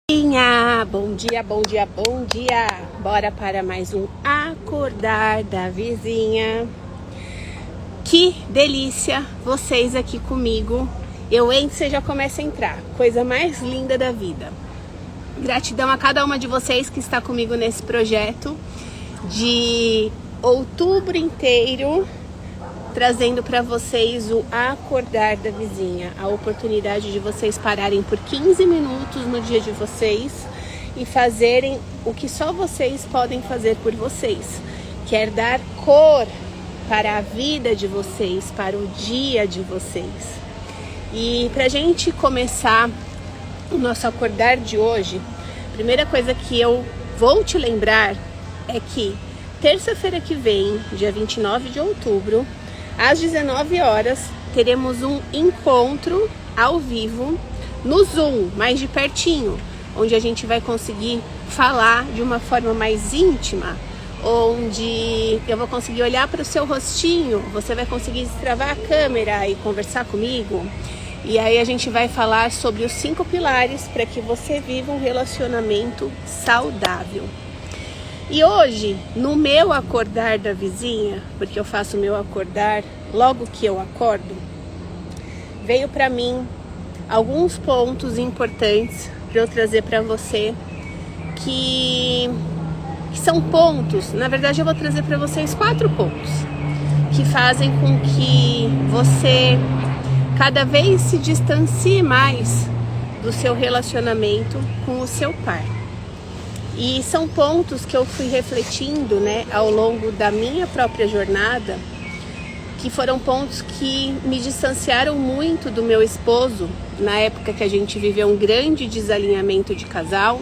Bom dia, bom dia, bom dia! Bora para mais um Acordar da Vizinha. Que delícia vocês aqui comigo. Eu entro, você já começa a entrar. Coisa mais linda da vida. Gratidão a cada uma de vocês que está comigo nesse projeto de outubro inteiro, trazendo para vocês o Acordar da Vizinha, a oportunidade de vocês pararem por 15 minutos no dia de vocês e fazerem o que só vocês podem fazer por vocês, que é dar cor para a vida de vocês, para o dia de vocês. E para a gente começar o nosso acordar de hoje, a primeira coisa que eu vou te lembrar é que terça-feira que vem, dia 29 de outubro, às 19 horas, teremos um encontro ao vivo no Zoom, mais de pertinho, onde a gente vai conseguir falar de uma forma mais íntima, onde eu vou conseguir olhar para o seu rostinho, você vai conseguir destravar a câmera e conversar comigo. E aí a gente vai falar sobre os 5 pilares para que você viva um relacionamento saudável. E hoje, no meu acordar da vizinha, porque eu faço o meu acordar logo que eu acordo, veio para mim alguns pontos importantes para eu trazer para você, que são pontos, na verdade eu vou trazer para vocês 4 pontos, que fazem com que você cada vez se distancie mais do seu relacionamento com o seu par. E são pontos que eu fui refletindo, ao longo da minha própria jornada, que foram pontos que me distanciaram muito do meu esposo, na época que a gente viveu um grande desalinhamento de casal,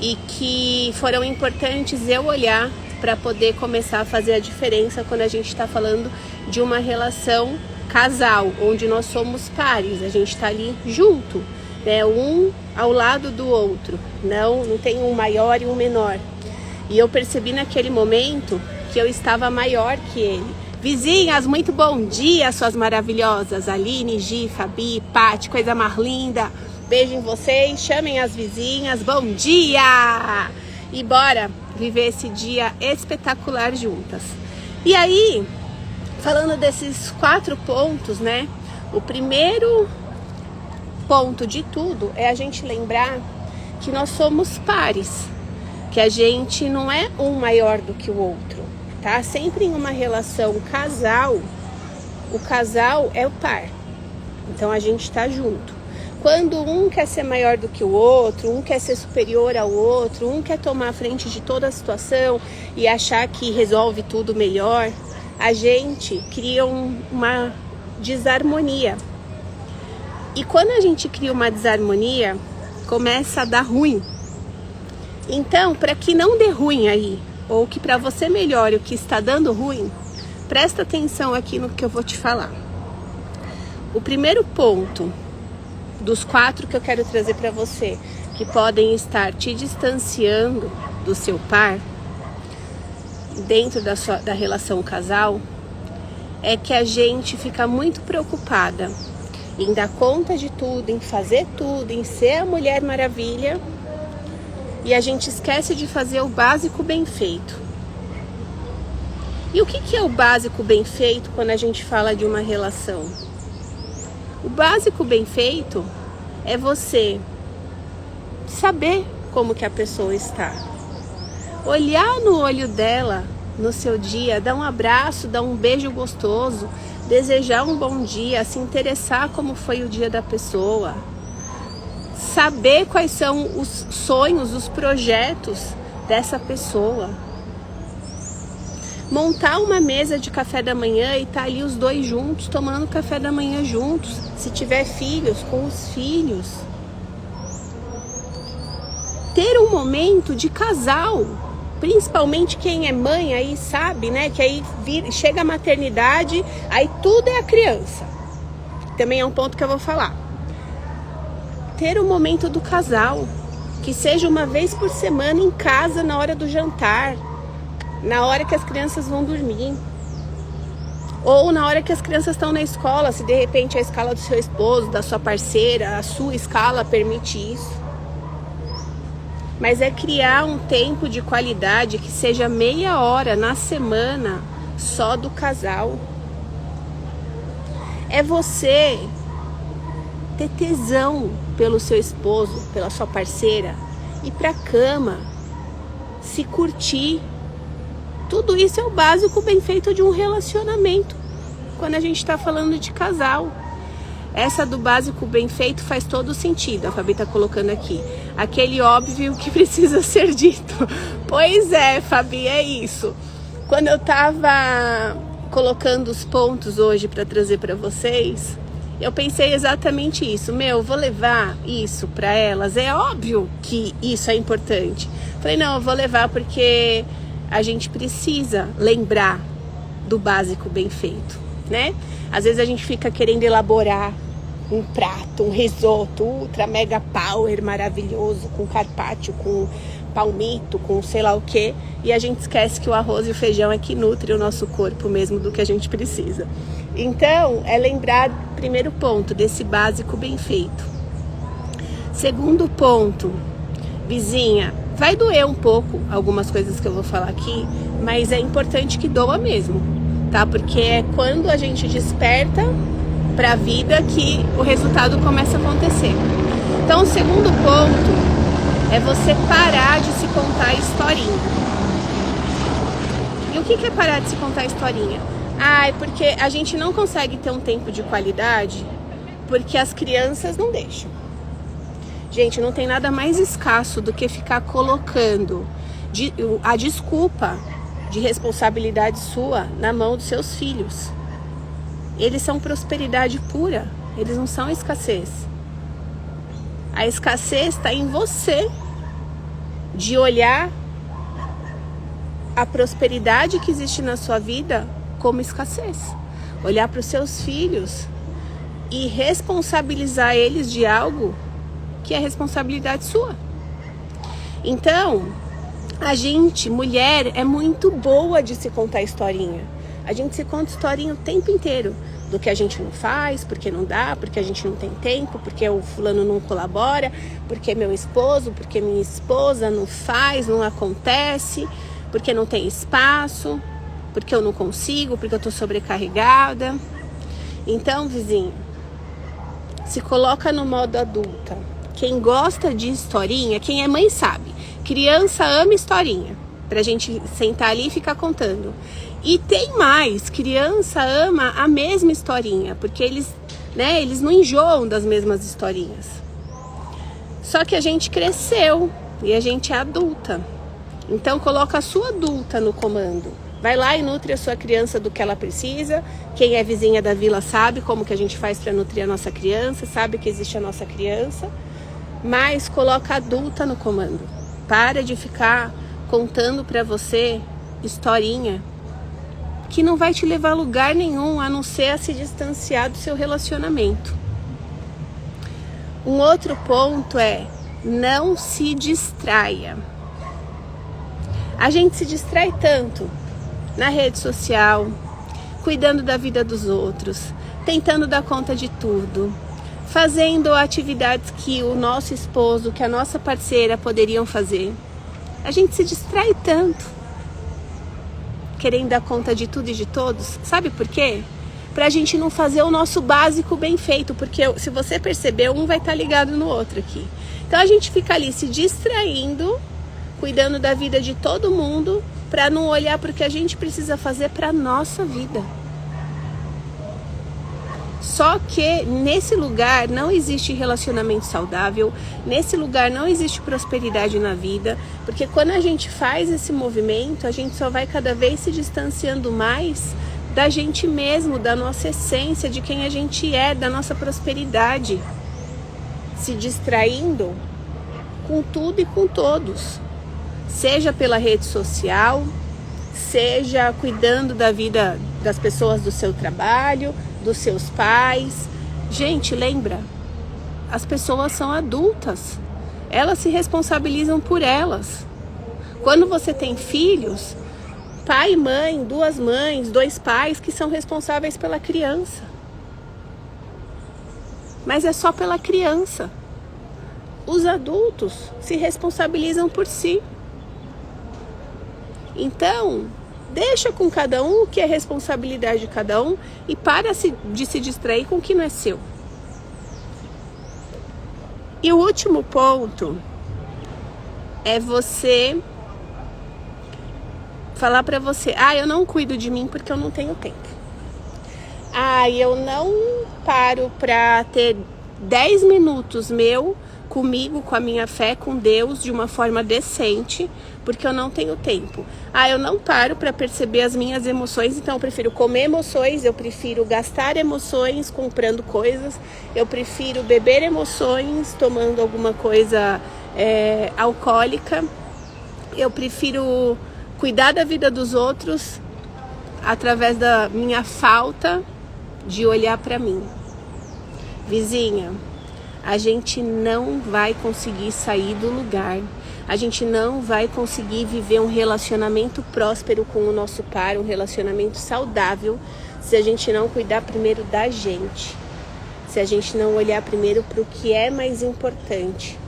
e que foram importantes eu olhar para poder começar a fazer a diferença quando a gente está falando de uma relação casal, onde nós somos pares, a gente está ali junto, um ao lado do outro, não tem um maior e um menor. E eu percebi naquele momento que eu estava maior que ele. Vizinhas, muito bom dia, suas maravilhosas, Aline, Gi, Fabi, Pati, coisa mais linda. Beijo em vocês, chamem as vizinhas, bom dia! E bora viver esse dia espetacular juntas. E aí, falando desses 4 pontos, o primeiro ponto de tudo é a gente lembrar que nós somos pares, que a gente não é um maior do que o outro, tá? Sempre em uma relação casal, o casal é o par, então a gente tá junto. Quando um quer ser maior do que o outro, um quer ser superior ao outro, um quer tomar a frente de toda a situação e achar que resolve tudo melhor, a gente cria uma desarmonia. E quando a gente cria uma desarmonia, começa a dar ruim. Então, para que não dê ruim aí, ou que para você melhore o que está dando ruim, presta atenção aqui no que eu vou te falar. O primeiro ponto dos 4 que eu quero trazer para você, que podem estar te distanciando do seu par, dentro da relação casal, é que a gente fica muito preocupada em dar conta de tudo, em fazer tudo, em ser a Mulher Maravilha, e a gente esquece de fazer o básico bem feito. E o que é o básico bem feito quando a gente fala de uma relação? O básico bem feito é você saber como que a pessoa está, olhar no olho dela no seu dia, dar um abraço, dar um beijo gostoso, desejar um bom dia, se interessar como foi o dia da pessoa, saber quais são os sonhos, os projetos dessa pessoa, montar uma mesa de café da manhã e estar ali os 2 juntos, tomando café da manhã juntos, se tiver filhos, com os filhos, ter um momento de casal. Principalmente quem é mãe aí sabe, que aí chega a maternidade, aí tudo é a criança. Também é um ponto que eu vou falar. Ter um momento do casal, que seja uma vez por semana em casa, na hora do jantar, na hora que as crianças vão dormir, ou na hora que as crianças estão na escola, se de repente a escala do seu esposo, da sua parceira, a sua escala permite isso. mas é criar um tempo de qualidade que seja meia hora na semana só do casal. É você ter tesão pelo seu esposo, pela sua parceira, ir pra cama, se curtir. Tudo isso é o básico bem feito de um relacionamento, quando a gente está falando de casal. Essa do básico bem feito faz todo sentido, a Fabi está colocando aqui. Aquele óbvio que precisa ser dito. Pois é, Fabi, é isso. Quando eu estava colocando os pontos hoje para trazer para vocês, eu pensei exatamente isso. Vou levar isso para elas. É óbvio que isso é importante. Falei, não, eu vou levar porque a gente precisa lembrar do básico bem feito, né? Às vezes a gente fica querendo elaborar um prato, um risoto ultra mega power maravilhoso, com carpaccio, com palmito, com sei lá o que, e a gente esquece que o arroz e o feijão é que nutre o nosso corpo mesmo do que a gente precisa. Então, é lembrar, primeiro ponto, desse básico bem feito. Segundo ponto, vizinha, vai doer um pouco algumas coisas que eu vou falar aqui, mas é importante que doa mesmo, tá? Porque é quando a gente desperta para a vida que o resultado começa a acontecer. Então, o segundo ponto é você parar de se contar historinha. E o que é parar de se contar historinha? É porque a gente não consegue ter um tempo de qualidade porque as crianças não deixam. Gente, não tem nada mais escasso do que ficar colocando a desculpa de responsabilidade sua na mão dos seus filhos. Eles são prosperidade pura, eles não são escassez. A escassez está em você, de olhar a prosperidade que existe na sua vida como escassez. Olhar para os seus filhos e responsabilizar eles de algo que é responsabilidade sua. Então, a gente, mulher, é muito boa de se contar historinha. A gente se conta historinha o tempo inteiro. Do que a gente não faz, porque não dá, porque a gente não tem tempo, porque o fulano não colabora, porque meu esposo, porque minha esposa não faz, não acontece, porque não tem espaço, porque eu não consigo, porque eu tô sobrecarregada. Então, vizinho, se coloca no modo adulta. Quem gosta de historinha, quem é mãe sabe. Criança ama historinha, pra gente sentar ali e ficar contando. E tem mais, criança ama a mesma historinha, porque eles não enjoam das mesmas historinhas. Só que a gente cresceu e a gente é adulta. Então coloca a sua adulta no comando. Vai lá e nutre a sua criança do que ela precisa. Quem é vizinha da vila sabe como que a gente faz para nutrir a nossa criança, sabe que existe a nossa criança. Mas coloca a adulta no comando. Para de ficar contando para você historinha que não vai te levar a lugar nenhum, a não ser a se distanciar do seu relacionamento. Um outro ponto é não se distraia. A gente se distrai tanto na rede social, cuidando da vida dos outros, tentando dar conta de tudo, fazendo atividades que o nosso esposo, que a nossa parceira poderiam fazer. A gente se distrai tanto, querendo dar conta de tudo e de todos. Sabe por quê? Pra gente não fazer o nosso básico bem feito, porque se você perceber, um vai estar ligado no outro aqui. Então a gente fica ali se distraindo, cuidando da vida de todo mundo, para não olhar para o que a gente precisa fazer para nossa vida. Só que nesse lugar não existe relacionamento saudável, nesse lugar não existe prosperidade na vida, porque quando a gente faz esse movimento, a gente só vai cada vez se distanciando mais da gente mesmo, da nossa essência, de quem a gente é, da nossa prosperidade, se distraindo com tudo e com todos, seja pela rede social, seja cuidando da vida das pessoas do seu trabalho, dos seus pais. Gente, lembra, as pessoas são adultas, elas se responsabilizam por elas. Quando você tem filhos, pai e mãe, duas mães, dois pais que são responsáveis pela criança. Mas é só pela criança. os adultos se responsabilizam por si. Então, deixa com cada um o que é responsabilidade de cada um e para de se distrair com o que não é seu. E o último ponto é você falar pra você: eu não cuido de mim porque eu não tenho tempo. Eu não paro pra ter 10 minutos comigo, com a minha fé, com Deus, de uma forma decente, porque eu não tenho tempo. Eu não paro para perceber as minhas emoções, então eu prefiro comer emoções, eu prefiro gastar emoções comprando coisas, eu prefiro beber emoções tomando alguma coisa alcoólica, eu prefiro cuidar da vida dos outros através da minha falta de olhar para mim. Vizinha, a gente não vai conseguir sair do lugar, a gente não vai conseguir viver um relacionamento próspero com o nosso par, um relacionamento saudável, se a gente não cuidar primeiro da gente, se a gente não olhar primeiro para o que é mais importante.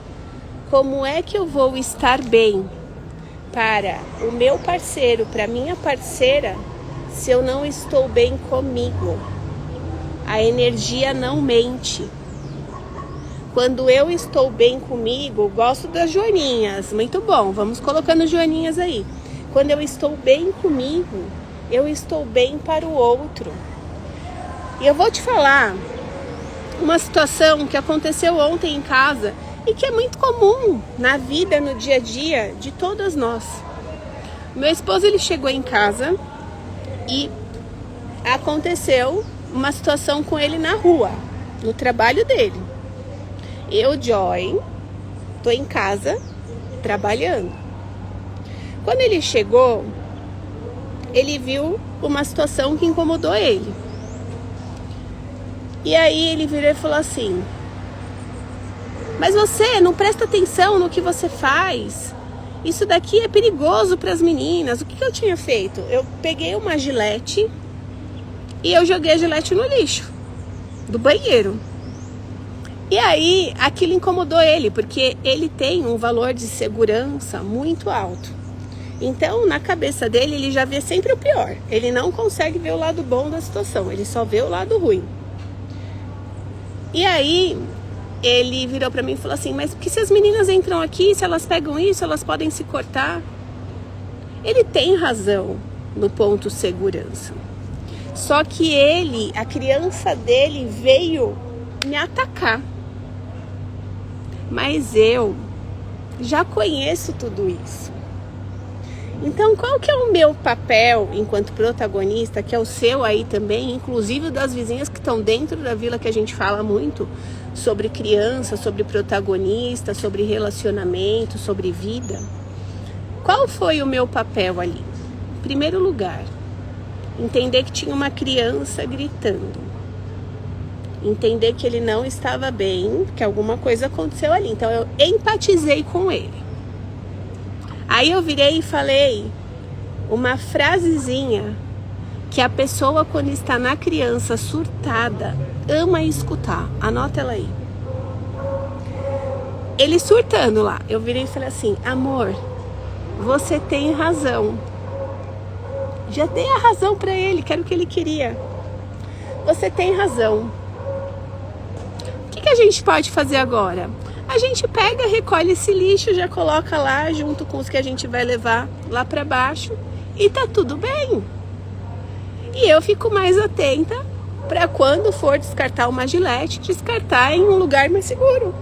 Como é que eu vou estar bem para o meu parceiro, para minha parceira, se eu não estou bem comigo? A energia não mente. Quando eu estou bem comigo, gosto das joaninhas, muito bom, vamos colocando joaninhas aí. Quando eu estou bem comigo, eu estou bem para o outro. E eu vou te falar uma situação que aconteceu ontem em casa e que é muito comum na vida, no dia a dia de todas nós. Meu esposo, ele chegou em casa e aconteceu uma situação com ele na rua, no trabalho dele. Eu, Joy, tô em casa trabalhando. Quando ele chegou, ele viu uma situação que incomodou ele. E aí ele virou e falou assim: mas você não presta atenção no que você faz? Isso daqui é perigoso para as meninas. O que eu tinha feito? Eu peguei uma gilete e eu joguei a gilete no lixo do banheiro. E aí, aquilo incomodou ele, porque ele tem um valor de segurança muito alto. Então, na cabeça dele, ele já vê sempre o pior. Ele não consegue ver o lado bom da situação, ele só vê o lado ruim. E aí, ele virou pra mim e falou assim: mas porque se as meninas entram aqui, se elas pegam isso, elas podem se cortar? Ele tem razão no ponto segurança. Só que a criança dele veio me atacar. Mas eu já conheço tudo isso. Então, qual que é o meu papel enquanto protagonista, que é o seu aí também, inclusive das vizinhas que estão dentro da vila, que a gente fala muito sobre criança, sobre protagonista, sobre relacionamento, sobre vida? Qual foi o meu papel ali? Em primeiro lugar, entender que tinha uma criança gritando. Entender que ele não estava bem, que alguma coisa aconteceu ali. Então eu empatizei com ele. Aí eu virei e falei uma frasezinha que a pessoa, quando está na criança surtada, ama escutar. Anota ela aí. Ele surtando lá, eu virei e falei assim: amor, você tem razão. Já dei a razão para ele, que era o que ele queria. Você tem razão. O que a gente pode fazer agora? A gente pega, recolhe esse lixo, já coloca lá junto com os que a gente vai levar lá para baixo e tá tudo bem. E eu fico mais atenta para quando for descartar uma gilete, descartar em um lugar mais seguro.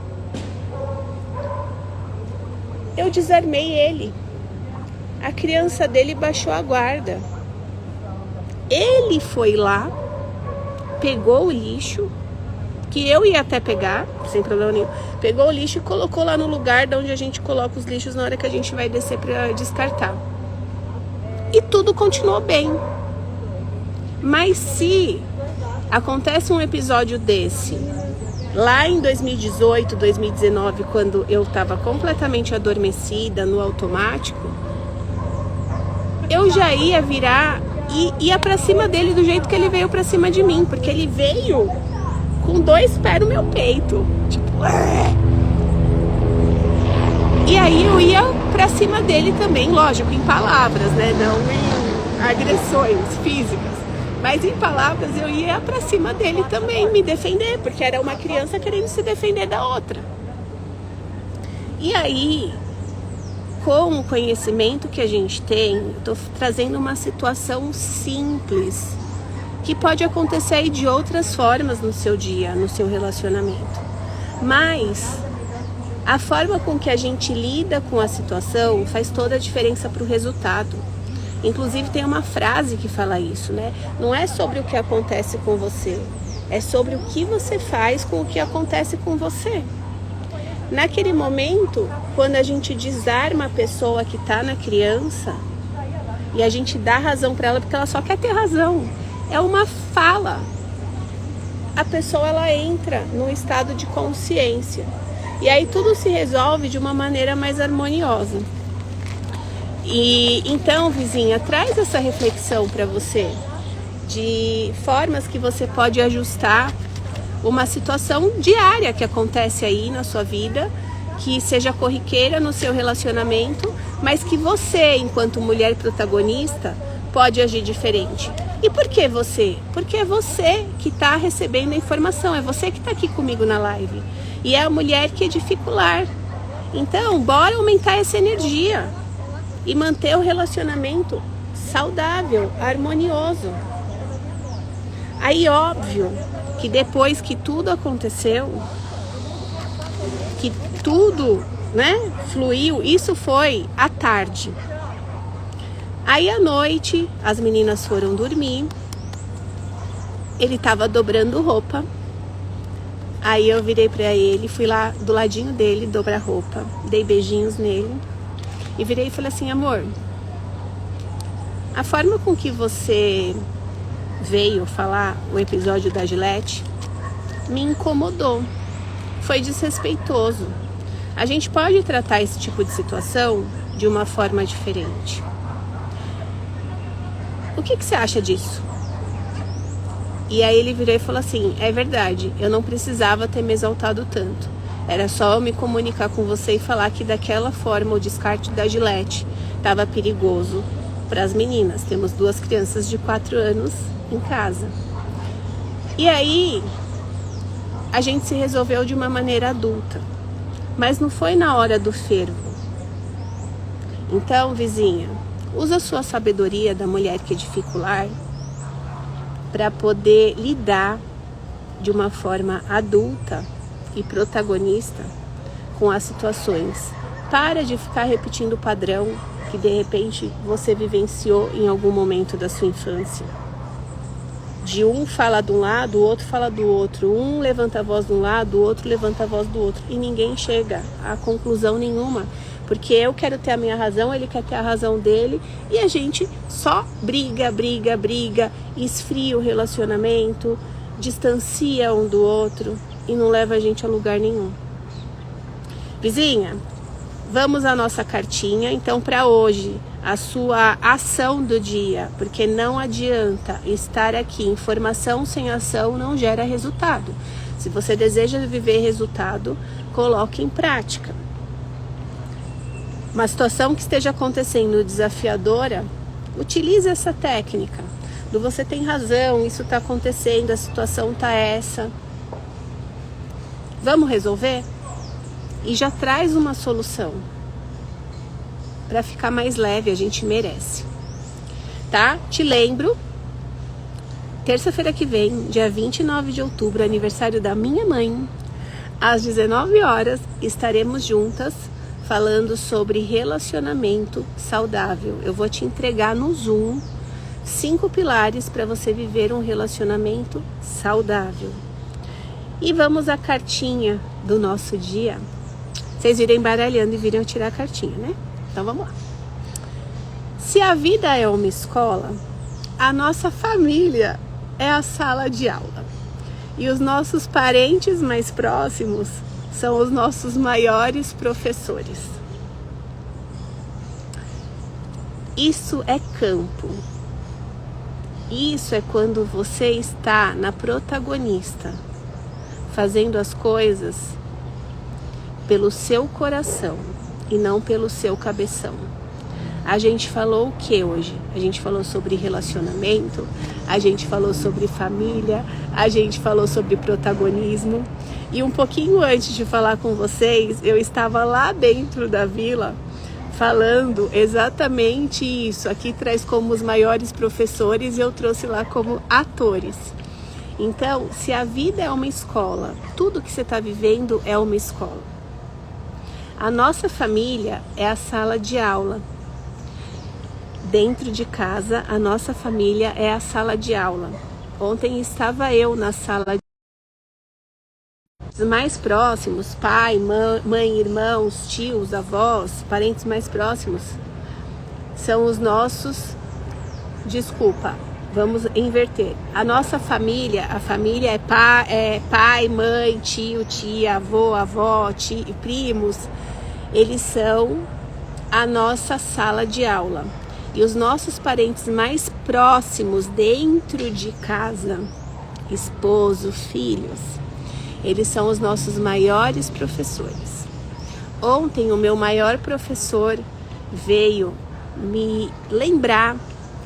Eu desarmei ele. A criança dele baixou a guarda. Ele foi lá, pegou o lixo, que eu ia até pegar, sem problema nenhum, pegou o lixo e colocou lá no lugar de onde a gente coloca os lixos na hora que a gente vai descer para descartar. E tudo continuou bem. Mas se acontece um episódio desse, lá em 2018, 2019, quando eu estava completamente adormecida no automático, eu já ia virar e ia pra cima dele do jeito que ele veio pra cima de mim, porque ele veio com 2 pés no meu peito, tipo, E aí eu ia pra cima dele também, lógico, em palavras, né? Não em agressões físicas. Mas em palavras eu ia pra cima dele também, me defender, porque era uma criança querendo se defender da outra. E aí, com o conhecimento que a gente tem, eu tô trazendo uma situação simples, que pode acontecer aí de outras formas no seu dia, no seu relacionamento. Mas a forma com que a gente lida com a situação faz toda a diferença para o resultado. Inclusive tem uma frase que fala isso, né? Não é sobre o que acontece com você, é sobre o que você faz com o que acontece com você. Naquele momento, quando a gente desarma a pessoa que está na criança e a gente dá razão para ela porque ela só quer ter razão, é uma fala. A pessoa ela entra num estado de consciência. E aí tudo se resolve de uma maneira mais harmoniosa. E então, vizinha, traz essa reflexão para você de formas que você pode ajustar uma situação diária que acontece aí na sua vida, que seja corriqueira no seu relacionamento, mas que você, enquanto mulher protagonista, pode agir diferente. E por que você? Porque é você que está recebendo a informação, é você que está aqui comigo na live. E é a mulher que edifica o lar. Então, bora aumentar essa energia e manter o relacionamento saudável, harmonioso. Aí, óbvio, que depois que tudo aconteceu, que tudo, né, fluiu, isso foi à tarde. Aí, à noite, as meninas foram dormir, ele estava dobrando roupa. Aí eu virei pra ele, fui lá do ladinho dele, dobrar roupa, dei beijinhos nele e virei e falei assim: amor, a forma com que você veio falar o episódio da Gillette me incomodou, foi desrespeitoso. A gente pode tratar esse tipo de situação de uma forma diferente. O que você acha disso? E aí ele virou e falou assim: é verdade, eu não precisava ter me exaltado tanto. Era só eu me comunicar com você e falar que daquela forma o descarte da Gillette estava perigoso para as meninas. Temos 2 crianças de 4 anos em casa. E aí a gente se resolveu de uma maneira adulta. Mas não foi na hora do fervo. Então, vizinha, usa a sua sabedoria da mulher que edifica o lar para poder lidar de uma forma adulta e protagonista com as situações. Para de ficar repetindo o padrão que de repente você vivenciou em algum momento da sua infância. De um fala de um lado, o outro fala do outro. Um levanta a voz de um lado, o outro levanta a voz do outro. E ninguém chega a conclusão nenhuma. Porque eu quero ter a minha razão, ele quer ter a razão dele. E a gente só briga, esfria o relacionamento, distancia um do outro e não leva a gente a lugar nenhum. Vizinha, vamos à nossa cartinha. Então, para hoje, a sua ação do dia, porque não adianta estar aqui. Informação sem ação não gera resultado. Se você deseja viver resultado, coloque em prática. Uma situação que esteja acontecendo desafiadora, utilize essa técnica. Do você tem razão, isso está acontecendo, a situação está essa. Vamos resolver? E já traz uma solução. Para ficar mais leve, a gente merece. Tá? Te lembro, terça-feira que vem, dia 29 de outubro, aniversário da minha mãe, às 19 horas, estaremos juntas falando sobre relacionamento saudável. Eu vou te entregar no Zoom 5 pilares para você viver um relacionamento saudável. E vamos à cartinha do nosso dia. Vocês viram embaralhando e viram tirar a cartinha, né? Então vamos lá. Se a vida é uma escola, a nossa família é a sala de aula. E os nossos parentes mais próximos são os nossos maiores professores. Isso é campo. Isso é quando você está na protagonista, fazendo as coisas pelo seu coração. e não pelo seu cabeção. A gente falou o que hoje? A gente falou sobre relacionamento, a gente falou sobre família, a gente falou sobre protagonismo. E um pouquinho antes de falar com vocês, eu estava lá dentro da vila falando exatamente isso. Aqui traz como os maiores professores e eu trouxe lá como atores. Então, se a vida é uma escola, tudo que você está vivendo é uma escola. A nossa família é a sala de aula. Dentro de casa, a nossa família é a sala de aula. Ontem estava eu na sala de os mais próximos, pai, mãe, irmãos, tios, avós, parentes mais próximos, são os nossos, vamos inverter. A nossa família, a família é pai, mãe, tio, tia, avô, avó, primos, eles são a nossa sala de aula. E os nossos parentes mais próximos dentro de casa, esposo, filhos, eles são os nossos maiores professores. Ontem o meu maior professor veio me lembrar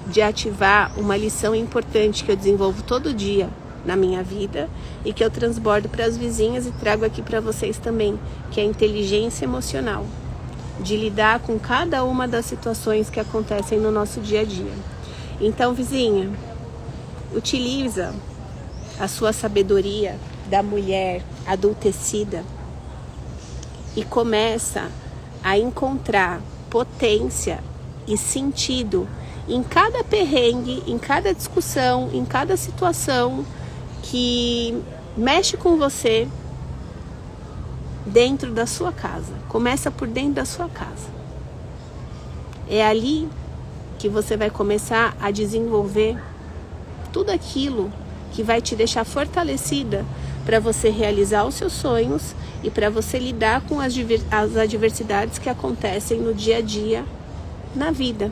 de ativar uma lição importante que eu desenvolvo todo dia na minha vida e que eu transbordo para as vizinhas e trago aqui para vocês também, que é a inteligência emocional, de lidar com cada uma das situações que acontecem no nosso dia a dia. Então, vizinha, utiliza a sua sabedoria da mulher adultecida e começa a encontrar potência e sentido em cada perrengue, em cada discussão, em cada situação que mexe com você dentro da sua casa. Começa por dentro da sua casa. É ali que você vai começar a desenvolver tudo aquilo que vai te deixar fortalecida para você realizar os seus sonhos e para você lidar com as adversidades que acontecem no dia a dia na vida.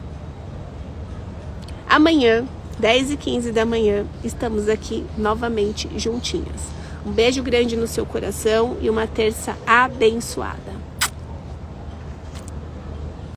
Amanhã, 10h15 da manhã, estamos aqui novamente juntinhas. Um beijo grande no seu coração e uma terça abençoada.